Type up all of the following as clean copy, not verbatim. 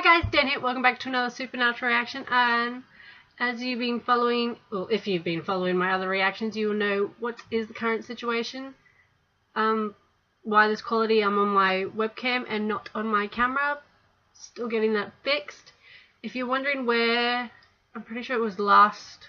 Hi guys, Dan here. Welcome back to another Supernatural reaction. And as you've been following, or if you've been following my other reactions, you will know what is the current situation. Why this quality. I'm on my webcam and not on my camera. Still getting that fixed. If you're wondering where, I'm pretty sure it was last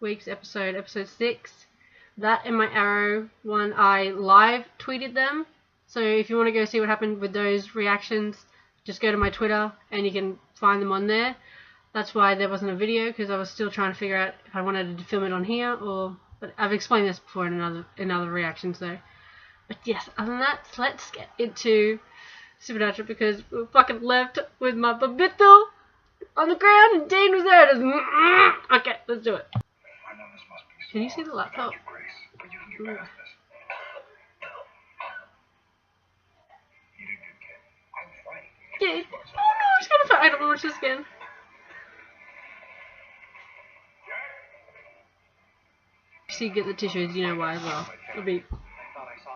week's episode 6. That and my Arrow one, I live tweeted them. So if you want to go see what happened with those reactions, just go to my Twitter and you can find them on there. That's why there wasn't a video, because I was still trying to figure out if I wanted to film it on here or. But I've explained this before in other reactions though. But yes, other than that, let's get into Supernatural, because we were fucking left with my babito on the ground and Dean was there. Just, okay, let's do it. Can you see the laptop? Yeah. Oh no, I was gonna. I don't want to watch this again. If you get the tissues, you know why as well. It'll be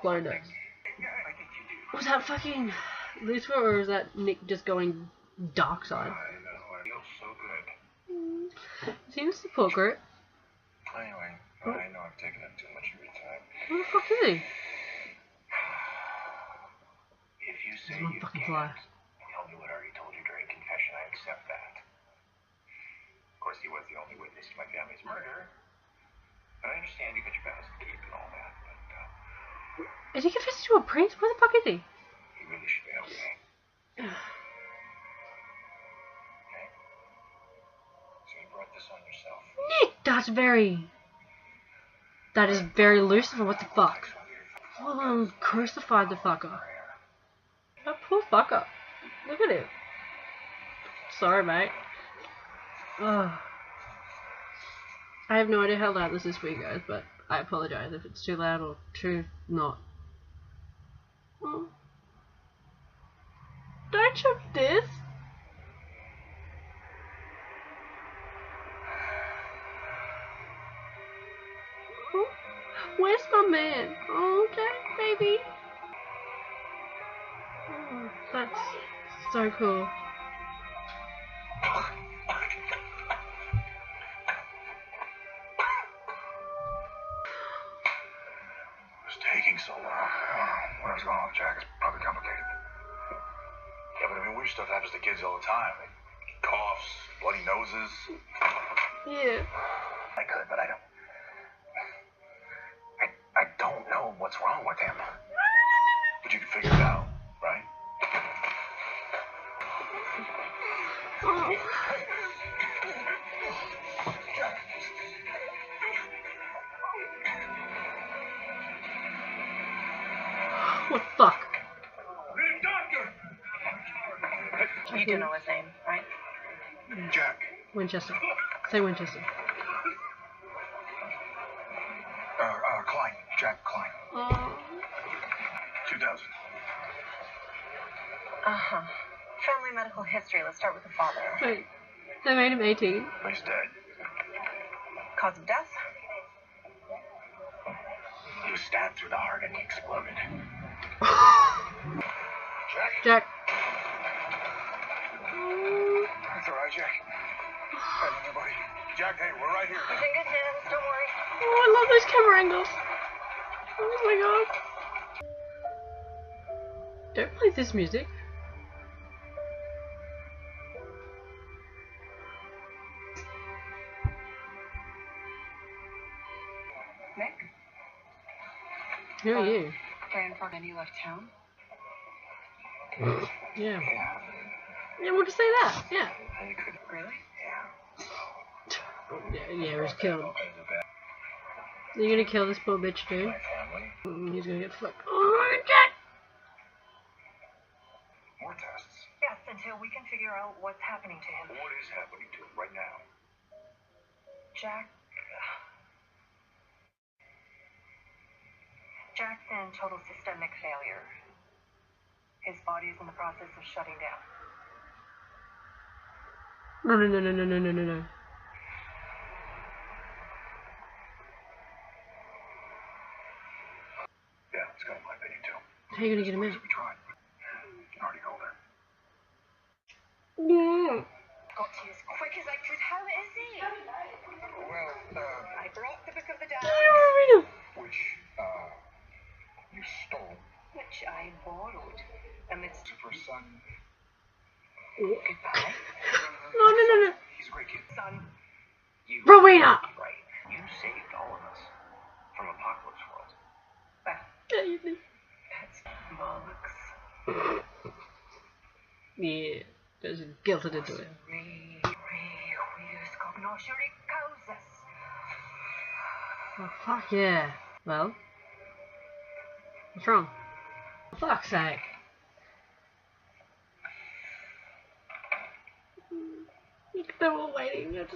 blown up. Was that fucking Lucifer, or was that Nick just going dark side? Seems the support group. Anyway, I know I've taken up too much of your time. Where the fuck is he? If you say He's you fucking can't fly. tell me what I already told you during confession, I accept that. Of course, he was the only witness to my family's murder. But I understand you got your vows to keep and all that, but, Is he confessing to a priest? Where the fuck is he? you really should be okay. Okay? So you brought this on yourself. Nick, that is very Lucifer. What the fuck? Full crucified the fucker. That poor fucker. Look at him. Sorry, mate. Ugh. I have no idea how loud this is for you guys, but I apologize if it's too loud or too not. Oh. Don't choke this. Oh. Where's my man? Oh, okay, baby. Oh, that's so cool. It's taking so long. Whatever's going on with Jack is probably complicated. Yeah, but I mean, weird stuff happens to kids all the time. Like coughs, bloody noses. Yeah. I could, but I don't. I don't know what's wrong with him. But you can figure it out, right? Oh. What the fuck? You do know his name, right? Jack. Winchester. Say Winchester. Klein. Jack Klein. 2000. Family medical history. Let's start with the father. Wait, they made him 18. He's dead. Cause of death? He was stabbed through the heart and he exploded. Jack. That's alright, Jack. Hey, buddy. Jack, hey, we're right here. He's in good hands. Don't worry. Oh, I love those camera angles. Oh my god. Don't play this music. Nick? Who are you? Grandfather, and you left town? Yeah. Yeah. Yeah, we'll just say that. Yeah. And you could. Really? Yeah. Yeah, he was killed. You're gonna kill this poor bitch too? My family. He's gonna get fucked. Oh, Jack! More tests. Yes, until we can figure out what's happening to him. What is happening to him right now? Jack's in total systemic failure. His body is in the process of shutting down. No, no, no, no, no, no, no, no, no. Yeah, it's got my opinion too. How are you gonna get him in? We tried. Already older. Yeah. Got to you as quick as I could. How is he? Well, I brought the book of the damned, which, you stole. which I borrowed amidst Super son. goodbye. No. He's a great kid. Son, You. Rowena! Right. You saved all of us from Apocalypse World. well, that's bollocks. Yeah, just guilted into it. Oh, fuck yeah. Well, what's wrong? For fuck's sake. They were waiting. And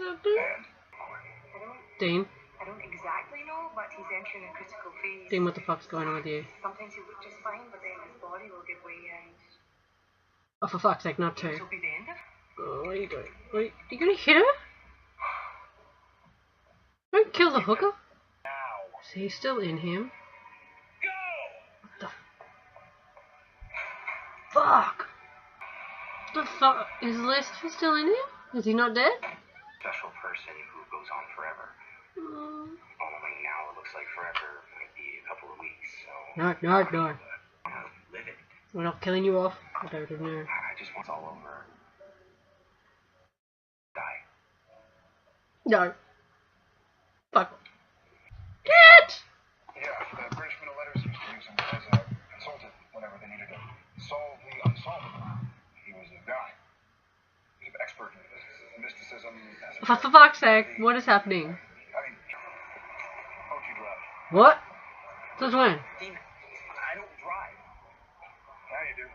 Dean? I don't exactly know, but he's entering a critical phase. Dean, what the fuck's going on with you? Sometimes he'll look just fine, but then his body will give way and Oh, for fuck's sake, not two. this will be the end of it. Oh, what are you doing? Are you gonna hit her? Don't kill the hooker. now. Is he still in him? Go! What the fuck? The fuck? Is Lucifer still in him? Is he not dead? Special person who goes on forever. Mm. Only now it looks like forever might be a couple of weeks, so. No. Live it. We're not killing you off. I don't know. I just want it all over. Die. No. Fuck. Get! Yeah, the British Middle Letters used to use him as a consultant whenever they needed to solve the unsolvable. He was a guy. He was an expert in mysticism. For fuck's sake, what is happening? I mean, how'd you drive? What? Since when? Demon. I don't drive. Now you do.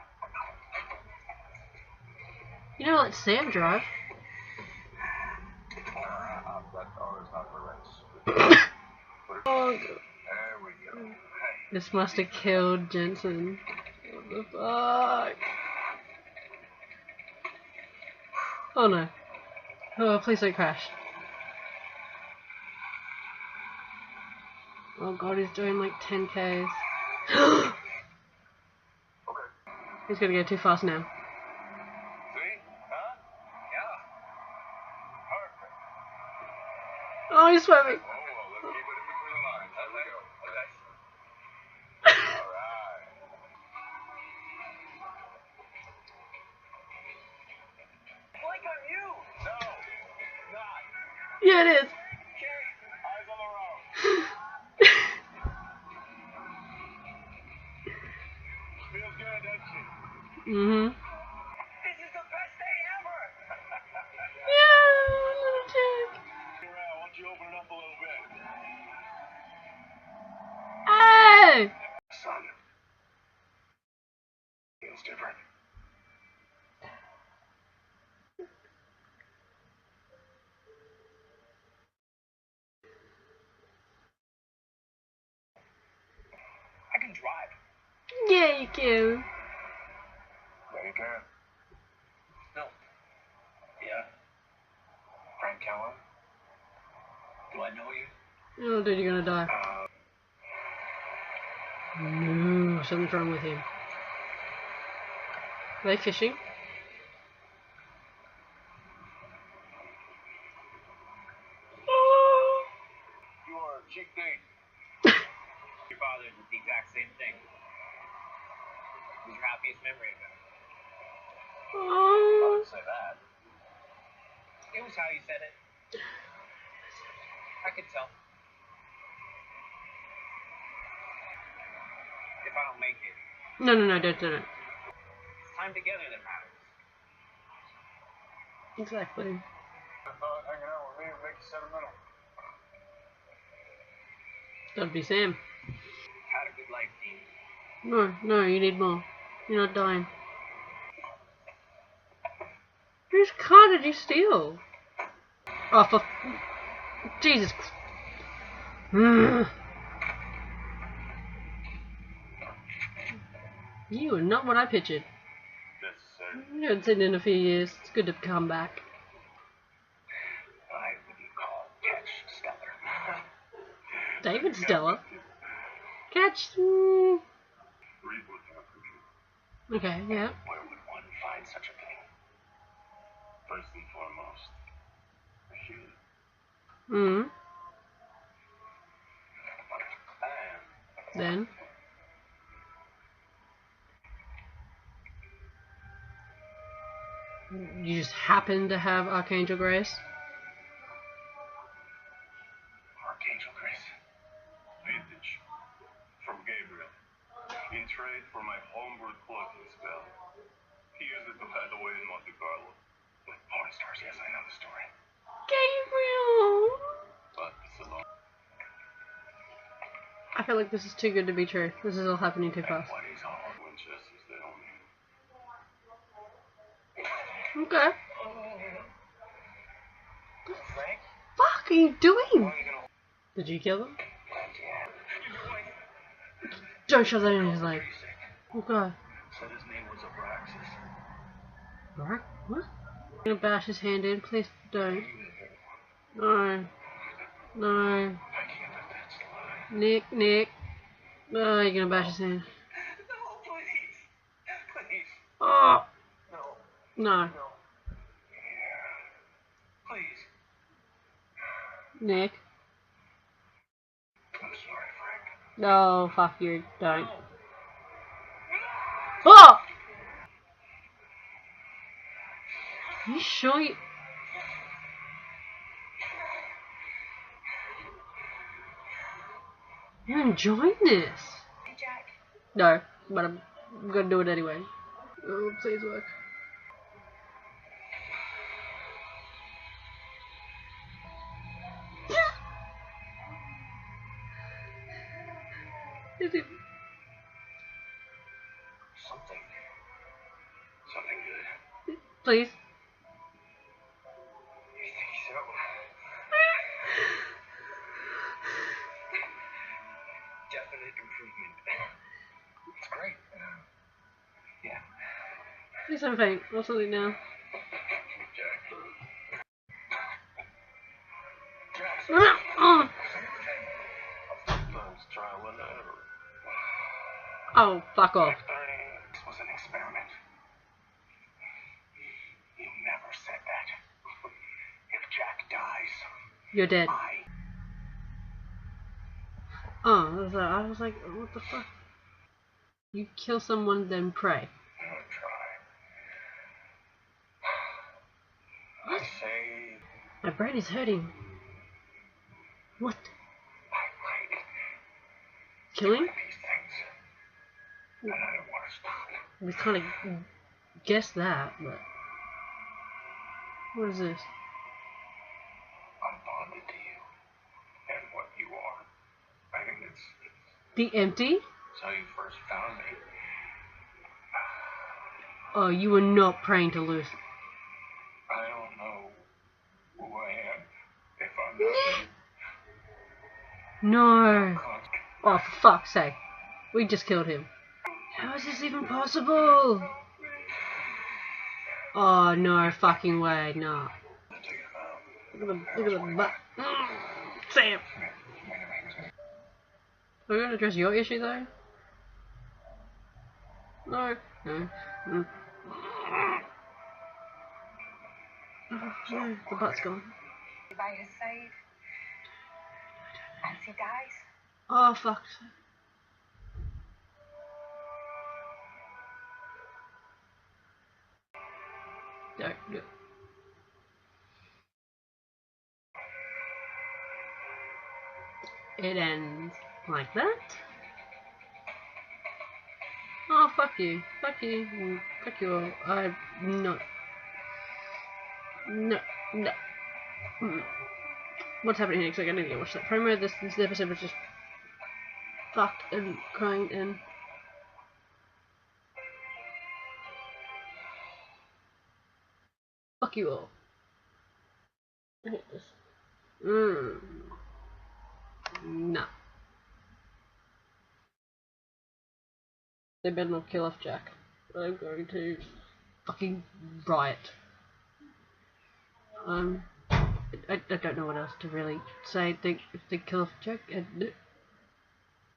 You never let Sam drive. That car is not for race. Oh, There we go. Hey. this must have killed Jensen. What the fuck? Oh no. Oh, please don't crash. Oh god, he's doing like 10 Ks. Okay. He's gonna go too fast now. See? Huh? Yeah. Perfect. Oh, he's swimming. Oh, well, let's keep it in between the lines. There we go. Okay. All right. Like on you. No. Not. Yeah, it is. Okay. Eyes on the road. Feels good, doesn't it? Mm-hmm. This is the best day ever. Yeah, little chick. Why don't you open it up a little bit? Hey! Son. Feels different. I can drive. Yeah, you can. Yeah, you can. No. Yeah. Frank Keller. Do I know you? Oh, dude, you're gonna die. No, something's wrong with him. Are they fishing? You are Chick Dane. Your father did the exact same thing. Who's your happiest memory of him? I Oh. would say that. It was how you said it. I could tell. If I don't make it, No, don't do it. it's time together that matters. Exactly. I thought hanging out with me would make you sentimental. That'd be Sam. Had a good life, Dean. No, you need more. You're not dying. Whose car did you steal? Oh, for Jesus. You are not what I pictured. Necessary. You haven't seen in a few years. It's good to come back. I wouldn't call Catch stellar. David Stella. Catch. Reboot that. Okay, yeah. Where would one find such a thing? First and foremost, a human. Mm. And Then. You just happen to have Archangel Grace? Archangel Grace. Vintage. From Gabriel. In trade for my homebrew cloaking spell. He used it to hide away in Monte Carlo. With porn stars, yes, I know the story. Gabriel! But it's a long... I feel like this is too good to be true. This is all happening too fast. What he's all Winchesters, they don't mean. Okay. Frank? Fuck are you doing? How are you gonna... Did you kill them? Yeah. Don't shove that in his leg. Okay. Said his name was Abraxas. Alright, what? I'm gonna bash his hand in. Please don't. No. No. I can't let that slide. Nick. Oh, you're gonna bash his hand. No, please. Please. Oh! No. No. No. Yeah. Please. Nick. I'm sorry, Frank. No, fuck you. Don't. No. Oh! Are you sure you... You're enjoying this? Hey, Jack. No, but I'm gonna do it anyway. Oh, please work. Is it... Something good. Please? You think so? Definite improvement. It's great. Yeah. Please don't faint. Or something now. Jack. Oh! Sometimes trial and error. Oh, fuck off. This was an experiment. You never said that. If Jack dies, You're dead. I... Oh, I was like, what the fuck? You kill someone, then pray. I'll try. What? I say... My brain is hurting. What? I like Killing? these things. And I don't want to stop. We kind of guessed that, but... What is this? I'm bonded to you. And what you are. I think it's The empty? how you first found me. Oh, you were not praying to lose. I don't know who I am if I'm No. not Oh, for fuck's sake. We just killed him. How is this even possible? Oh, no fucking way, no. Look at the butt. Sam. Are we going to address your issue though? No. No. Mm. Oh, no, the butt's gone. By his side. As he dies. Oh, fuck. No. It ends like that. Oh, fuck you. Fuck you. Fuck you all. I'm not. No. No. Mm. What's happening next? Like, I need to go watch that promo. This episode was just fucked and crying and... Fuck you all. I hate this. No. They better not kill off Jack. I'm going to fucking riot. I don't know what else to really say. If they kill off Jack,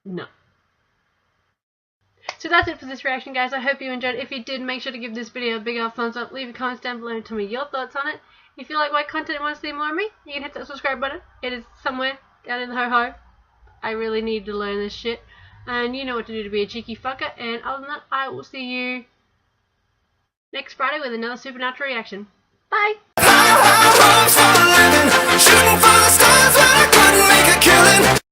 no. So that's it for this reaction, guys. I hope you enjoyed. If you did, make sure to give this video a big old thumbs up. Leave a comment down below and tell me your thoughts on it. If you like my content and want to see more of me, you can hit that subscribe button. It is somewhere down in the ho-ho. I really need to learn this shit. And you know what to do to be a cheeky fucker. And other than that, I will see you next Friday with another supernatural reaction. Bye! Shooting for the stars when I couldn't make a killing.